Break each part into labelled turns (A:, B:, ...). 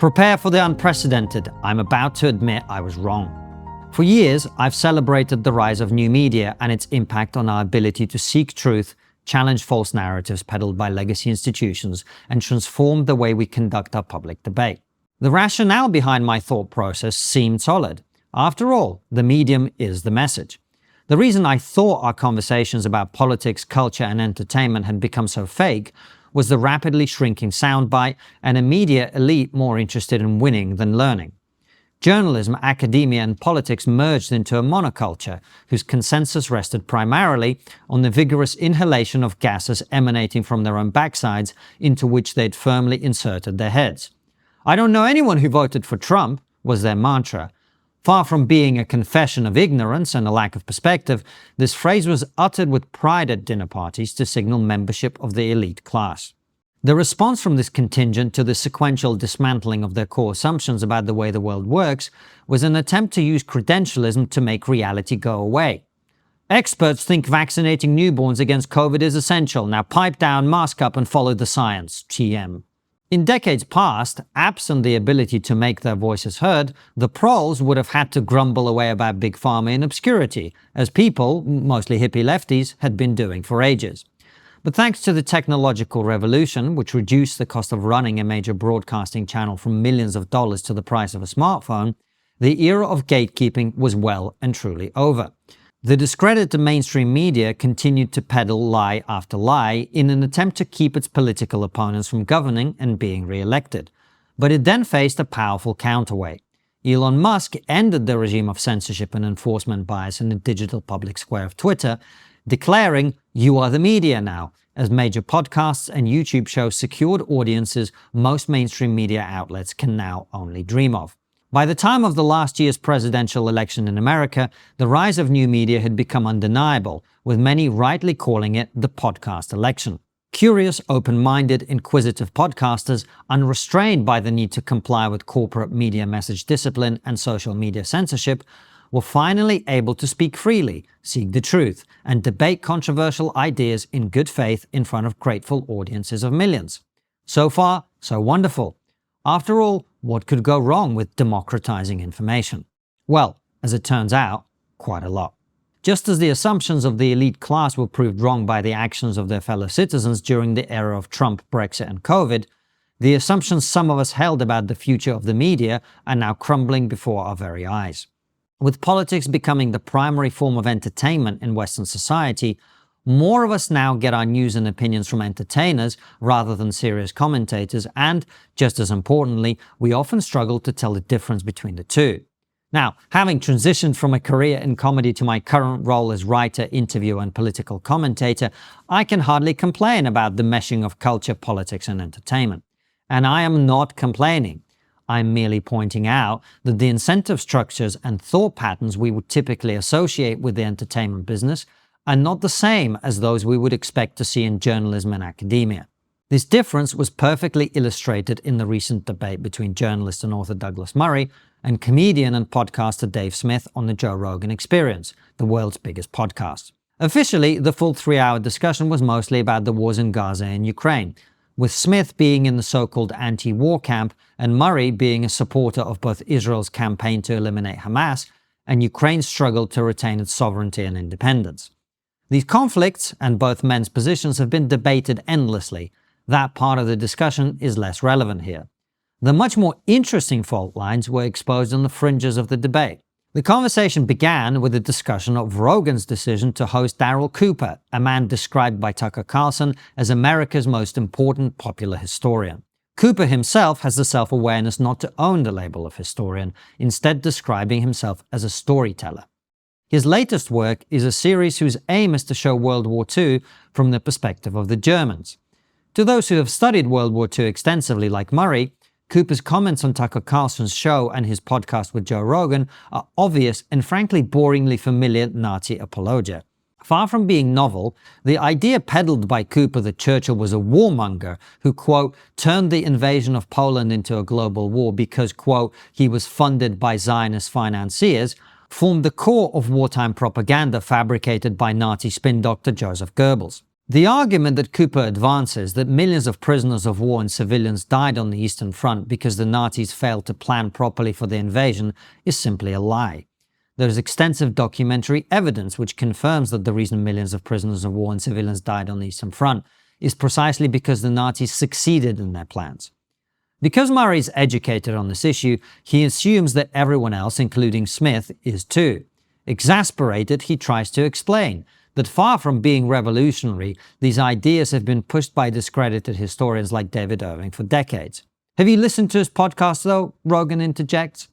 A: Prepare for the unprecedented. I'm about to admit I was wrong. For years, I've celebrated the rise of new media and its impact on our ability to seek truth, challenge false narratives peddled by legacy institutions, and transform the way we conduct our public debate. The rationale behind my thought process seemed solid. After all, the medium is the message. The reason I thought our conversations about politics, culture, and entertainment had become so fake was the rapidly shrinking soundbite and a media elite more interested in winning than learning. Journalism, academia, and politics merged into a monoculture whose consensus rested primarily on the vigorous inhalation of gases emanating from their own backsides into which they'd firmly inserted their heads. "I don't know anyone who voted for Trump," was their mantra. Far from being a confession of ignorance and a lack of perspective, this phrase was uttered with pride at dinner parties to signal membership of the elite class. The response from this contingent to the sequential dismantling of their core assumptions about the way the world works was an attempt to use credentialism to make reality go away. "Experts think vaccinating newborns against COVID is essential. Now pipe down, mask up, and follow the science." TM. In decades past, absent the ability to make their voices heard, the proles would have had to grumble away about Big Pharma in obscurity, as people, mostly hippie lefties, had been doing for ages. But thanks to the technological revolution, which reduced the cost of running a major broadcasting channel from millions of dollars to the price of a smartphone, the era of gatekeeping was well and truly over. The discredited mainstream media continued to peddle lie after lie in an attempt to keep its political opponents from governing and being re-elected. But it then faced a powerful counterweight. Elon Musk ended the regime of censorship and enforcement bias in the digital public square of Twitter, declaring, "You are the media now," as major podcasts and YouTube shows secured audiences most mainstream media outlets can now only dream of. By the time of the last year's presidential election in America, the rise of new media had become undeniable, with many rightly calling it the podcast election. Curious, open-minded, inquisitive podcasters, unrestrained by the need to comply with corporate media message discipline and social media censorship, were finally able to speak freely, seek the truth, and debate controversial ideas in good faith in front of grateful audiences of millions. So far, so wonderful. After all, what could go wrong with democratizing information? Well, as it turns out, quite a lot. Just as the assumptions of the elite class were proved wrong by the actions of their fellow citizens during the era of Trump, Brexit, and COVID, the assumptions some of us held about the future of the media are now crumbling before our very eyes. With politics becoming the primary form of entertainment in Western society, more of us now get our news and opinions from entertainers rather than serious commentators, and, just as importantly, we often struggle to tell the difference between the two. Now, having transitioned from a career in comedy to my current role as writer, interviewer, and political commentator, I can hardly complain about the meshing of culture, politics, and entertainment. And I am not complaining. I'm merely pointing out that the incentive structures and thought patterns we would typically associate with the entertainment business are not the same as those we would expect to see in journalism and academia. This difference was perfectly illustrated in the recent debate between journalist and author Douglas Murray and comedian and podcaster Dave Smith on the Joe Rogan Experience, the world's biggest podcast. Officially, the full 3-hour discussion was mostly about the wars in Gaza and Ukraine, with Smith being in the so-called anti-war camp and Murray being a supporter of both Israel's campaign to eliminate Hamas and Ukraine's struggle to retain its sovereignty and independence. These conflicts and both men's positions have been debated endlessly. That part of the discussion is less relevant here. The much more interesting fault lines were exposed on the fringes of the debate. The conversation began with a discussion of Rogan's decision to host Daryl Cooper, a man described by Tucker Carlson as America's most important popular historian. Cooper himself has the self-awareness not to own the label of historian, instead describing himself as a storyteller. His latest work is a series whose aim is to show World War II from the perspective of the Germans. To those who have studied World War II extensively like Murray, Cooper's comments on Tucker Carlson's show and his podcast with Joe Rogan are obvious and frankly boringly familiar Nazi apologia. Far from being novel, the idea peddled by Cooper that Churchill was a warmonger who, quote, turned the invasion of Poland into a global war because, quote, he was funded by Zionist financiers, formed the core of wartime propaganda fabricated by Nazi spin doctor Joseph Goebbels. The argument that Cooper advances that millions of prisoners of war and civilians died on the Eastern Front because the Nazis failed to plan properly for the invasion is simply a lie. There is extensive documentary evidence which confirms that the reason millions of prisoners of war and civilians died on the Eastern Front is precisely because the Nazis succeeded in their plans. Because Murray is educated on this issue, he assumes that everyone else, including Smith, is too. Exasperated, he tries to explain that far from being revolutionary, these ideas have been pushed by discredited historians like David Irving for decades. Have you listened to his podcast though? Rogan interjects.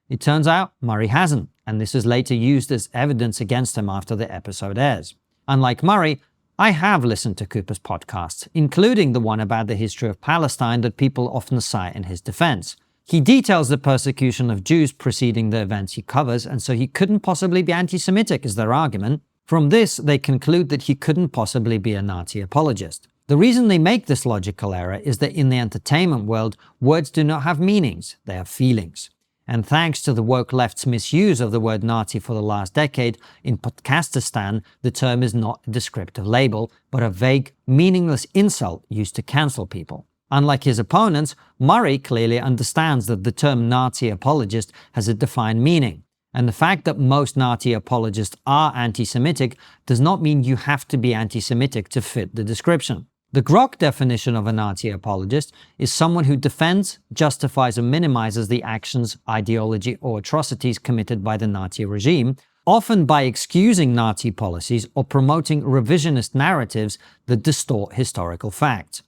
A: It turns out Murray hasn't, and this is later used as evidence against him after the episode airs. Unlike Murray, I have listened to Cooper's podcasts, including the one about the history of Palestine that people often cite in his defense. He details the persecution of Jews preceding the events he covers, and so he couldn't possibly be anti-Semitic, is their argument. From this, they conclude that he couldn't possibly be a Nazi apologist. The reason they make this logical error is that in the entertainment world, words do not have meanings, they have feelings. And thanks to the woke left's misuse of the word Nazi for the last decade, in Podcastistan, the term is not a descriptive label, but a vague, meaningless insult used to cancel people. Unlike his opponents, Murray clearly understands that the term Nazi apologist has a defined meaning. And the fact that most Nazi apologists are anti-Semitic does not mean you have to be anti-Semitic to fit the description. The Grok definition of a Nazi apologist is someone who defends, justifies, or minimizes the actions, ideology, or atrocities committed by the Nazi regime, often by excusing Nazi policies or promoting revisionist narratives that distort historical facts.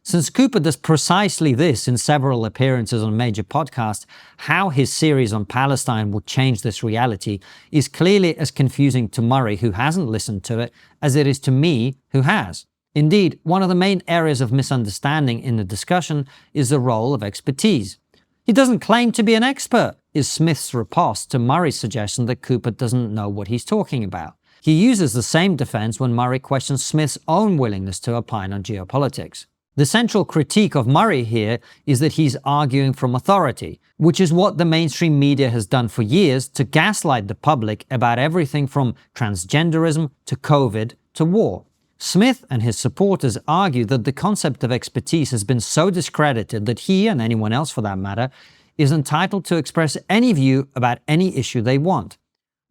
A: Since Cooper does precisely this in several appearances on major podcasts, how his series on Palestine would change this reality is clearly as confusing to Murray, who hasn't listened to it, as it is to me, who has. Indeed, one of the main areas of misunderstanding in the discussion is the role of expertise. He doesn't claim to be an expert, is Smith's riposte to Murray's suggestion that Cooper doesn't know what he's talking about. He uses the same defense when Murray questions Smith's own willingness to opine on geopolitics. The central critique of Murray here is that he's arguing from authority, which is what the mainstream media has done for years to gaslight the public about everything from transgenderism to COVID to war. Smith and his supporters argue that the concept of expertise has been so discredited that he, and anyone else for that matter, is entitled to express any view about any issue they want.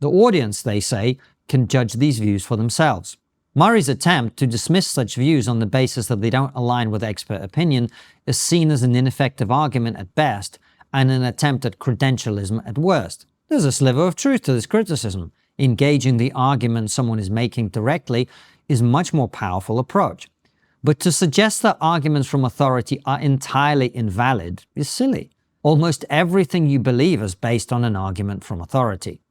A: The audience, they say, can judge these views for themselves. Murray's attempt to dismiss such views on the basis that they don't align with expert opinion is seen as an ineffective argument at best and an attempt at credentialism at worst. There's a sliver of truth to this criticism. Engaging the argument someone is making directly is a much more powerful approach. But to suggest that arguments from authority are entirely invalid is silly. Almost everything you believe is based on an argument from authority.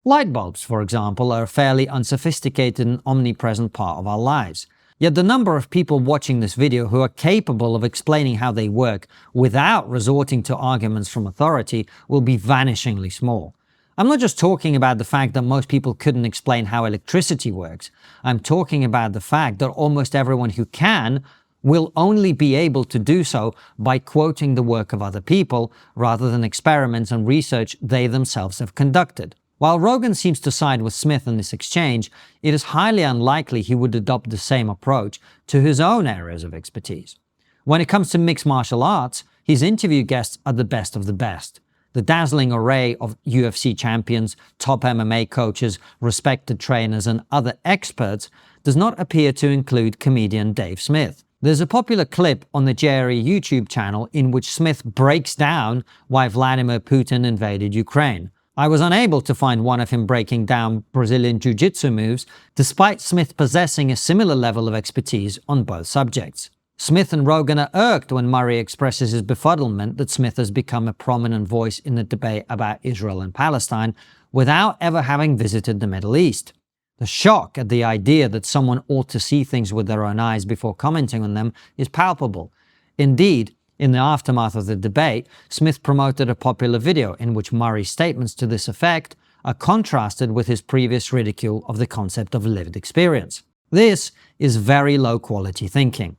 A: Light bulbs, for example, are a fairly unsophisticated and omnipresent part of our lives. Yet the number of people watching this video who are capable of explaining how they work without resorting to arguments from authority will be vanishingly small. I'm not just talking about the fact that most people couldn't explain how electricity works. I'm talking about the fact that almost everyone who can will only be able to do so by quoting the work of other people rather than experiments and research they themselves have conducted. While Rogan seems to side with Smith in this exchange, it is highly unlikely he would adopt the same approach to his own areas of expertise. When it comes to mixed martial arts, his interview guests are the best of the best. The dazzling array of UFC champions, top MMA coaches, respected trainers, and other experts does not appear to include comedian Dave Smith. There's a popular clip on the Jerry YouTube channel in which Smith breaks down why Vladimir Putin invaded Ukraine. I was unable to find one of him breaking down Brazilian jiu-jitsu moves, despite Smith possessing a similar level of expertise on both subjects. Smith and Rogan are irked when Murray expresses his befuddlement that Smith has become a prominent voice in the debate about Israel and Palestine without ever having visited the Middle East. The shock at the idea that someone ought to see things with their own eyes before commenting on them is palpable. Indeed, in the aftermath of the debate, Smith promoted a popular video in which Murray's statements to this effect are contrasted with his previous ridicule of the concept of lived experience. This is very low-quality thinking.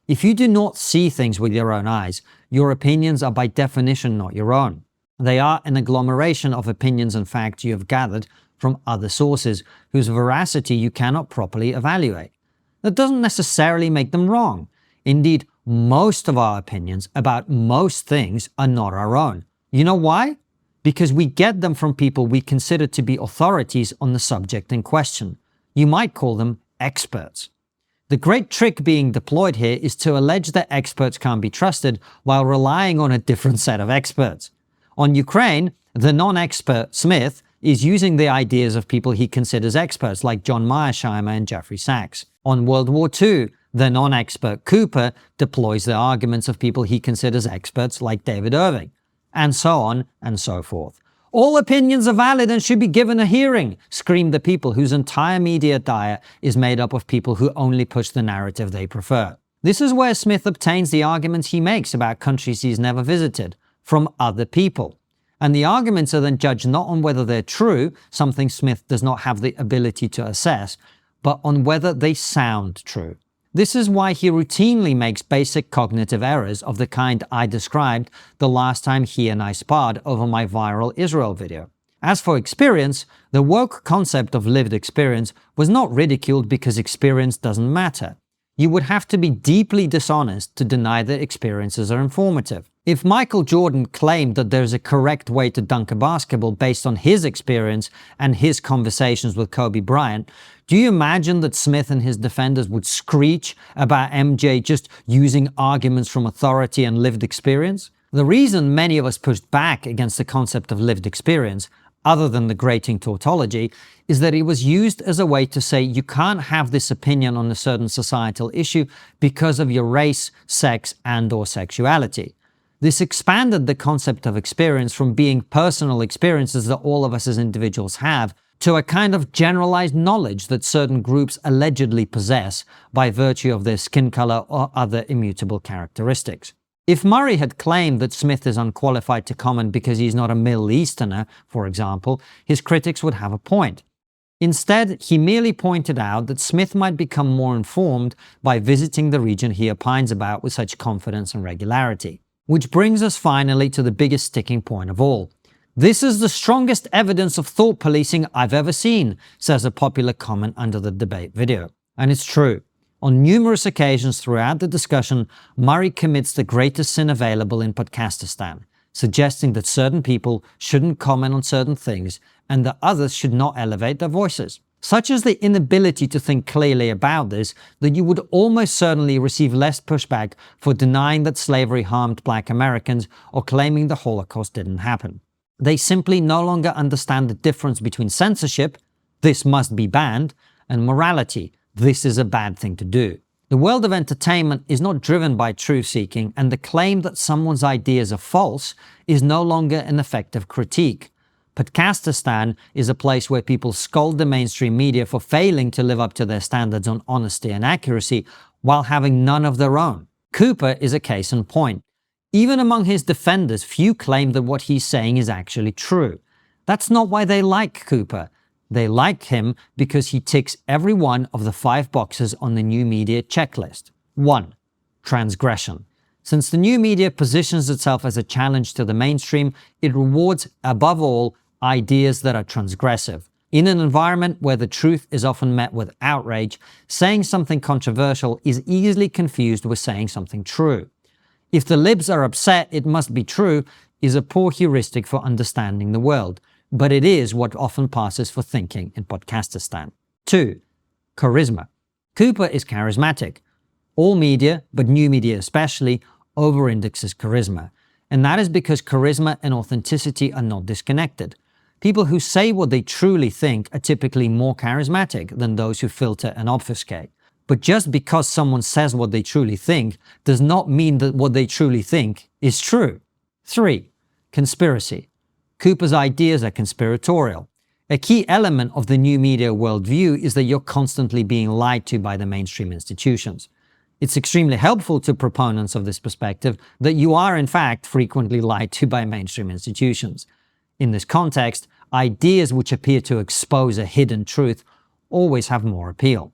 A: If you do not see things with your own eyes, your opinions are by definition not your own. They are an agglomeration of opinions and facts you have gathered from other sources whose veracity you cannot properly evaluate. That doesn't necessarily make them wrong. Indeed, most of our opinions about most things are not our own. You know why? Because we get them from people we consider to be authorities on the subject in question. You might call them experts. The great trick being deployed here is to allege that experts can't be trusted while relying on a different set of experts. On Ukraine, the non-expert Smith is using the ideas of people he considers experts like John Mearsheimer and Jeffrey Sachs. On World War II, the non-expert Cooper deploys the arguments of people he considers experts like David Irving, and so on and so forth. All opinions are valid and should be given a hearing, scream the people whose entire media diet is made up of people who only push the narrative they prefer. This is where Smith obtains the arguments he makes about countries he's never visited, from other people. And the arguments are then judged not on whether they're true, something Smith does not have the ability to assess, but on whether they sound true. This is why he routinely makes basic cognitive errors of the kind I described the last time he and I sparred over my viral Israel video. As for experience, the woke concept of lived experience was not ridiculed because experience doesn't matter. You would have to be deeply dishonest to deny that experiences are informative. If Michael Jordan claimed that there's a correct way to dunk a basketball based on his experience and his conversations with Kobe Bryant, do you imagine that Smith and his defenders would screech about MJ just using arguments from authority and lived experience? The reason many of us pushed back against the concept of lived experience, other than the grating tautology, is that it was used as a way to say you can't have this opinion on a certain societal issue because of your race, sex, and/or sexuality. This expanded the concept of experience from being personal experiences that all of us as individuals have to a kind of generalized knowledge that certain groups allegedly possess by virtue of their skin color or other immutable characteristics. If Murray had claimed that Smith is unqualified to comment because he's not a Middle Easterner, for example, his critics would have a point. Instead, he merely pointed out that Smith might become more informed by visiting the region he opines about with such confidence and regularity. Which brings us finally to the biggest sticking point of all. This is the strongest evidence of thought policing I've ever seen, says a popular comment under the debate video. And it's true. On numerous occasions throughout the discussion, Murray commits the greatest sin available in Podcastistan, suggesting that certain people shouldn't comment on certain things and that others should not elevate their voices. Such is the inability to think clearly about this that you would almost certainly receive less pushback for denying that slavery harmed Black Americans or claiming the Holocaust didn't happen. They simply no longer understand the difference between censorship, this must be banned, and morality, this is a bad thing to do. The world of entertainment is not driven by truth-seeking, and the claim that someone's ideas are false is no longer an effective critique. Podcastistan is a place where people scold the mainstream media for failing to live up to their standards on honesty and accuracy while having none of their own. Cooper is a case in point. Even among his defenders, few claim that what he's saying is actually true. That's not why they like Cooper. They like him because he ticks every one of the 5 boxes on the new media checklist. 1. Transgression. Since the new media positions itself as a challenge to the mainstream, it rewards, above all, ideas that are transgressive. In an environment where the truth is often met with outrage, saying something controversial is easily confused with saying something true. If the libs are upset it must be true is a poor heuristic for understanding the world, but it is what often passes for thinking in Podcastistan. 2. Charisma. Cooper is charismatic. All media, but new media especially, over-indexes charisma. And that is because charisma and authenticity are not disconnected. People who say what they truly think are typically more charismatic than those who filter and obfuscate. But just because someone says what they truly think does not mean that what they truly think is true. 3. Conspiracy. Cooper's ideas are conspiratorial. A key element of the new media worldview is that you're constantly being lied to by the mainstream institutions. It's extremely helpful to proponents of this perspective that you are in fact frequently lied to by mainstream institutions. In this context, ideas which appear to expose a hidden truth always have more appeal.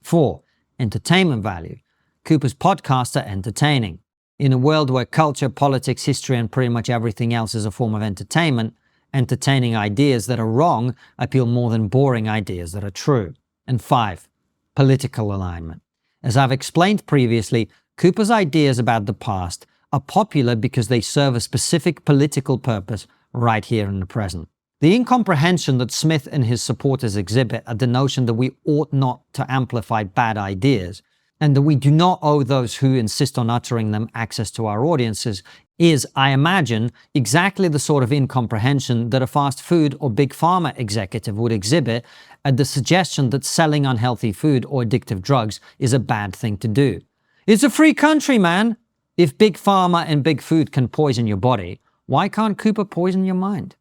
A: 4. Entertainment value. Cooper's podcasts are entertaining. In a world where culture, politics, history, and pretty much everything else is a form of entertainment, entertaining ideas that are wrong appeal more than boring ideas that are true. And 5. Political alignment. As I've explained previously, Cooper's ideas about the past are popular because they serve a specific political purpose right here in the present. The incomprehension that Smith and his supporters exhibit at the notion that we ought not to amplify bad ideas, and that we do not owe those who insist on uttering them access to our audiences, is, I imagine, exactly the sort of incomprehension that a fast food or big pharma executive would exhibit at the suggestion that selling unhealthy food or addictive drugs is a bad thing to do. It's a free country, man! If big pharma and big food can poison your body, why can't Cooper poison your mind?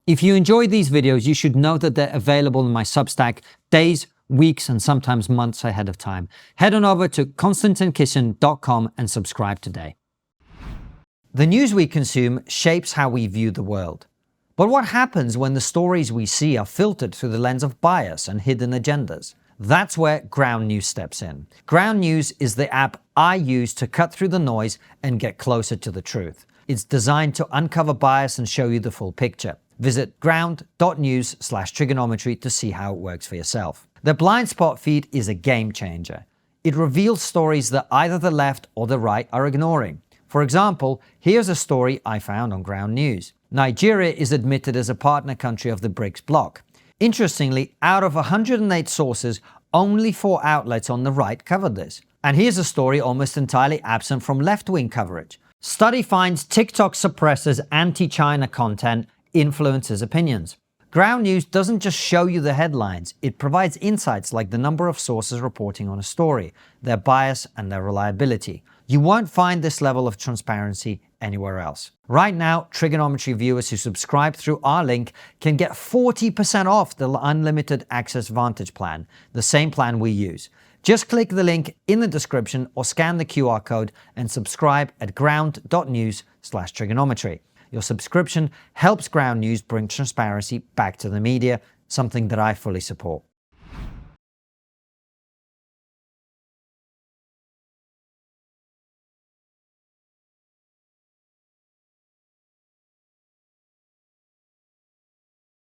A: If you enjoyed these videos, you should know that they're available in my Substack days, weeks, and sometimes months ahead of time. Head on over to konstantinkisin.com and subscribe today. The news we consume shapes how we view the world. But what happens when the stories we see are filtered through the lens of bias and hidden agendas? That's where Ground News steps in. Ground News is the app I use to cut through the noise and get closer to the truth. It's designed to uncover bias and show you the full picture. Visit ground.news/TRIGGERnometry to see how it works for yourself. The blind spot feed is a game changer. It reveals stories that either the left or the right are ignoring. For example, here's a story I found on Ground News. Nigeria is admitted as a partner country of the BRICS bloc. Interestingly, out of 108 sources, only 4 outlets on the right covered this. And here's a story almost entirely absent from left-wing coverage. Study finds TikTok suppresses anti-China content influences opinions. Ground News doesn't just show you the headlines, it provides insights like the number of sources reporting on a story, their bias, and their reliability. You won't find this level of transparency anywhere else. Right now, Triggernometry viewers who subscribe through our link can get 40% off the Unlimited Access Vantage plan, the same plan we use. Just click the link in the description or scan the QR code and subscribe at ground.news/Triggernometry. Your subscription helps Ground News bring transparency back to the media, something that I fully support.